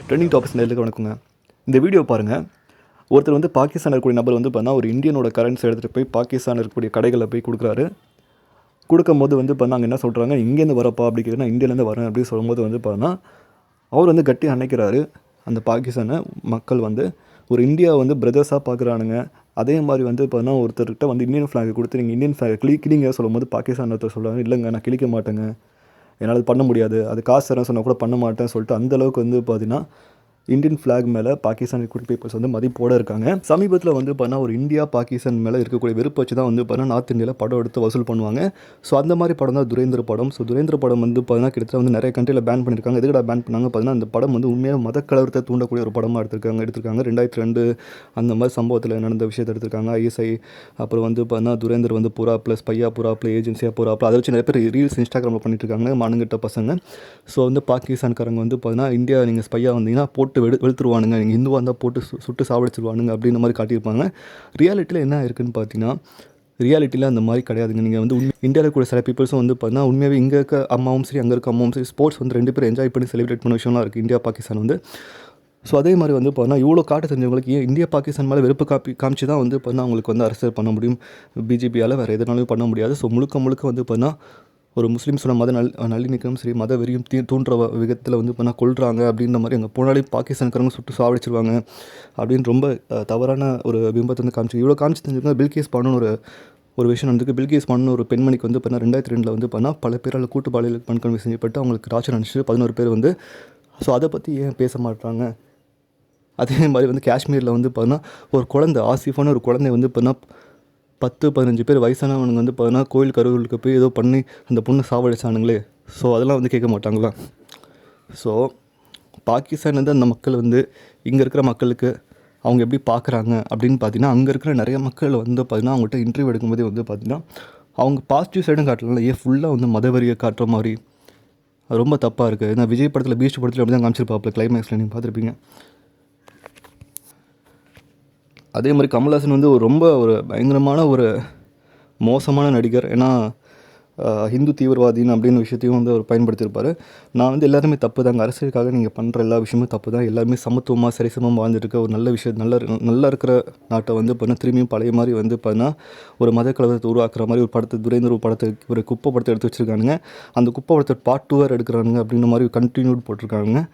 Trending topics நேருக்கு வணக்கங்க. இந்த வீடியோ பாருங்கள். ஒருத்தர் வந்து பாகிஸ்தான் இருக்கக்கூடிய நபர் வந்து பார்த்தா ஒரு இந்தியனோட கரன்சி எடுத்துகிட்டு போய் பாகிஸ்தான் இருக்கக்கூடிய கடைகளில் போய் கொடுக்குறாரு. கொடுக்கும்போது வந்து பார்த்தா அங்கே என்ன சொல்கிறாங்க, இங்கேருந்து வரப்பா அப்படி கேட்குறேன், இந்தியாவிலேருந்து வரேன் அப்படின்னு சொல்லும்போது வந்து பார்த்தா அவர் வந்து கட்டி அணைக்கிறாரு. அந்த பாகிஸ்தானை மக்கள் வந்து ஒரு இந்தியா வந்து பிரதர்ஸாக பார்க்குறானுங்க. அதே மாதிரி வந்து பார்த்தா ஒருத்தர்கிட்ட வந்து இந்தியன் ஃப்ளாக் கொடுத்து நீங்கள் இந்தியன் ஃப்ளாக் கிளிங்க சொல்லும்போது பாகிஸ்தான் ஒருத்தர் சொல்கிறாங்க, இல்லைங்க நான் கிளிக்க மாட்டேங்க, என்னால் பண்ண முடியாது, அது காசு தரேன் சொன்னால் கூட பண்ண மாட்டேன்னு சொல்லிட்டு அந்தளவுக்கு வந்து பார்த்தீங்கன்னா இந்தியன் ஃப்ளாக் மேலே பாகிஸ்தானி குடிபீப்புள்ஸ் வந்து மதிப்போடு இருக்காங்க. சமீபத்தில் வந்து பார்த்தா ஒரு இந்தியா பாகிஸ்தான் மேலே இருக்கக்கூடிய வெறுப்பு வச்சு தான் வந்து பார்த்தீங்கன்னா நார்த் இந்தியாவில் படம் எடுத்து வசூல் பண்ணுவாங்க. ஸோ அந்த மாதிரி படம் தான் துரேந்திர படம். ஸோ துரேந்திர படம் வந்து பார்த்தீங்கன்னா கிட்டத்தட்ட வந்து நிறைய கண்ட்ரியில் பேன் பண்ணியிருக்காங்க. எதுக்கடா பேன் பண்ணாங்க பார்த்தீங்கன்னா அந்த படம் வந்து உண்மையாக மதக்கலவரத்தை தூண்டக்கூடிய ஒரு படமாக எடுத்திருக்காங்க. 2002 அந்த மாதிரி சம்பவத்தில் நடந்த விஷயத்தை எடுத்திருக்காங்க. ஐஎஸ்ஐ அப்புறம் வந்து பார்த்தீங்கன்னா துரேந்தர் வந்து புறாப்பில் ஸ்பையா புறாப்பில் ஏஜென்சியாக புறாப்பில் அதை வச்சு நிறைய பேர் ரீல்ஸ் இன்ஸ்டாகிராமில் பண்ணிட்டு இருக்காங்க மானுங்கிட்ட பசங்க. ஸோ வந்து பாகிஸ்தான்காரங்க வந்து பார்த்தீங்கன்னா இந்தியா நீங்கள் ஸ்பையாக வந்தீங்கன்னா போட்டு வெளுத்துருவானுங்க, நீங்கள் இந்துவாக இருந்தால் போட்டு சுட்டு சாவடிச்சிருவானுங்க அப்படின்ற மாதிரி காட்டியிருப்பாங்க. ரியாலிட்டியில் என்ன இருக்குன்னு பார்த்தீங்கன்னா ரியாலிட்டியில் அந்த மாதிரி கிடையாதுங்க. நீங்கள் வந்து இந்தியாவில் கூட சில பீப்புள்ஸும் வந்து பார்த்தீங்கன்னா உண்மையாகவே இங்கே இருக்க அம்மாவும் சரி அங்கே இருக்க அம்மாவும் சரி ஸ்போர்ட்ஸ் வந்து ரெண்டு பேரும் என்ஜாய் பண்ணி செலிப்ரேட் பண்ண விஷயம்லாம் இருக்குது இந்தியா பாகிஸ்தான் வந்து. ஸோ அதே மாதிரி வந்து பார்த்தீங்கன்னா இவ்வளோ காட்ட தெரிஞ்சவங்களுக்கு ஏன் இந்தியா பாகிஸ்தான் மேலே வெறுப்பு காமிச்சு தான் வந்து பார்த்தீங்கன்னா அவங்களுக்கு வந்து அரசியல் பண்ண முடியும். பிஜேபியால் வேறு எதனாலும் பண்ண முடியாது. ஸோ முழுக்க வந்து பார்த்தீங்கன்னா ஒரு முஸ்லீம்ஸோட மத நல்லிணக்கம் சரி மத வெறியும் தூண்டுற விதத்தில் வந்து பண்ணால் கொள்கிறாங்க அப்படின்ற மாதிரி அங்கே போனாலே பாகிஸ்தான்காரங்க சுட்டு சாவடிச்சிருவாங்க அப்படின்னு ரொம்ப தவறான ஒரு பிம்பத்தை வந்து காமிச்சு இவ்வளோ காமிச்சு தெரிஞ்சுக்கோங்க. பில்கேஸ் பானுன்னு ஒரு விஷயம் நடந்துருக்கு. பில்கேஸ் பானு ஒரு பெண்மணிக்கு வந்து பண்ணால் 2002 வந்து பண்ணால் பல பேரால் கூட்டு பாலியல் வன்கொடுமை செய்யப்பட்டு அவங்களுக்கு டார்ச்சர் அனுப்பிச்சு 11 பேர் வந்து. ஸோ அதை பற்றி ஏன் பேச மாட்டாங்க? அதே மாதிரி வந்து காஷ்மீரில் வந்து பார்த்தீங்கன்னா ஒரு குழந்தை ஆசிஃபான ஒரு குழந்தை வந்து பார்த்தீங்கன்னா 10-15 பேர் வயசானவனுங்க வந்து பார்த்தீங்கன்னா கோயில் கருவூருக்கு போய் ஏதோ பண்ணி அந்த பொண்ணு சாவடிச்சானுங்களே. ஸோ அதெல்லாம் வந்து கேட்க மாட்டாங்களா? ஸோ பாகிஸ்தான் வந்து அந்த மக்கள் வந்து இங்கே இருக்கிற மக்களுக்கு அவங்க எப்படி பார்க்குறாங்க அப்படின்னு பார்த்தீங்கன்னா அங்கே இருக்கிற நிறைய மக்கள் வந்து பார்த்தீங்கன்னா அவங்கள்ட்ட இன்டர்வியூ எடுக்கும்போதே வந்து பார்த்திங்கன்னா அவங்க பாசிட்டிவ் சைடும் காட்டலாம், ஏன் ஃபுல்லாக வந்து மதவெறியை காட்டுற மாதிரி அது ரொம்ப தப்பாக இருக்குது. ஏன்னா விஜய் படத்தில் பீச் படத்தில் அப்படி தான் காமிச்சிருப்பாப்பில் கிளைமேக்ஸில் நீங்கள் பார்த்துருப்பீங்க. அதே மாதிரி கமல்ஹாசன் வந்து ரொம்ப பயங்கரமான ஒரு மோசமான நடிகர். ஏன்னா ஹிந்து தீவிரவாதின்னு அப்படின்னு விஷயத்தையும் வந்து அவர் பயன்படுத்தியிருப்பார். நான் வந்து எல்லாருமே தப்பு தாங்க, அரசியலுக்காக நீங்கள் பண்ணுற எல்லா விஷயமும் தப்பு தான். எல்லாருமே சமத்துவமாக சரிசமமாக வாழ்ந்துட்டு ஒரு நல்ல விஷயம் நல்லா இருக்கிற நாட்டை வந்து பார்த்தீங்கன்னா திரும்பியும் பழைய மாதிரி வந்து பார்த்தீங்கன்னா ஒரு மத கலவரத்தை உருவாக்குற மாதிரி ஒரு படத்தை துரேந்திர படத்தை ஒரு குப்பை படத்தை எடுத்து வச்சுருக்கானுங்க. அந்த குப்பை படத்தை பார்ட் 2 எடுக்கிறானுங்க அப்படின்ற மாதிரி கண்டினியூட் போட்டிருக்காங்க.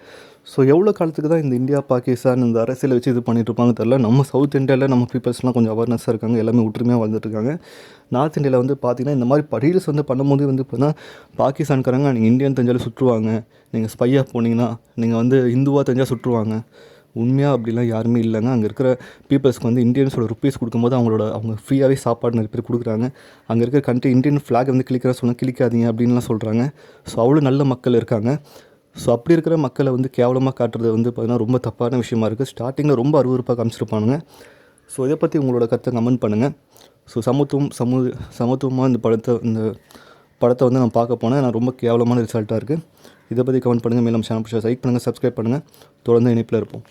ஸோ எவ்வளோ காலத்துக்கு தான் இந்த இந்தியா பாகிஸ்தான் இந்த அரசியலை வச்சு இது பண்ணிகிட்ருப்பாங்க தெரில. நம்ம சவுத் இந்தியாவில் நம்ம பீப்புள்ஸ்லாம் கொஞ்சம் அவேர்னஸாக இருக்காங்க, எல்லாமே ஒற்றுமையாக வாழ்ந்துட்டுருக்காங்க. நார்த் இந்தியாவில் வந்து பார்த்திங்கன்னா இந்த மாதிரி ரீல்ஸ் வந்து பண்ணும்போது வந்து பார்த்தீங்கன்னா பாகிஸ்தான்காரங்க நீங்கள் இந்தியன் தெரிஞ்சாலும் சுற்றுவாங்க, நீங்கள் ஸ்பையாக போனீங்கன்னா நீங்கள் வந்து இந்துவாக தெரிஞ்சால் சுற்றுவாங்க. உண்மையாக அப்படிலாம் யாருமே இல்லைங்க. அங்கே இருக்கிற பீப்புள்ஸ்க்கு வந்து இந்தியன்ஸோட ருப்பீஸ் கொடுக்கும்போது அவங்க ஃப்ரீயாகவே சாப்பாடு நிறைய பேர் கொடுக்குறாங்க. அங்கே இருக்கிற கண்ட்ரி இந்தியன் ஃப்ளாக் வந்து கிளிக்கிற சொன்னால் கிளிக்காதீங்க அப்படின்லாம் சொல்கிறாங்க. ஸோ அவ்வளோ நல்ல மக்கள் இருக்காங்க. ஸோ அப்படி இருக்கிற மக்களை வந்து கேவலமாக காட்டுறது வந்து பார்த்தீங்கன்னா ரொம்ப தப்பான விஷயமா இருக்குது. ஸ்டார்டிங்கில் ரொம்ப அருவருப்பாக காமிச்சிருப்பானுங்க. ஸோ இதை பற்றி உங்களோட கருத்தை கமெண்ட் பண்ணுங்கள். ஸோ சமத்துவமாக இந்த படத்தை வந்து நான் பார்க்க போனேன். நான் ரொம்ப கேவலமான ரிசல்ட்டாக இருக்குது. இதை பற்றி கமெண்ட் பண்ணுங்கள். மேலும் சேனல் பிடிச்சா லைக் பண்ணுங்கள், சப்ஸ்கிரைப் பண்ணுங்கள். தொடர்ந்து இணைப்பில் இருப்போம்.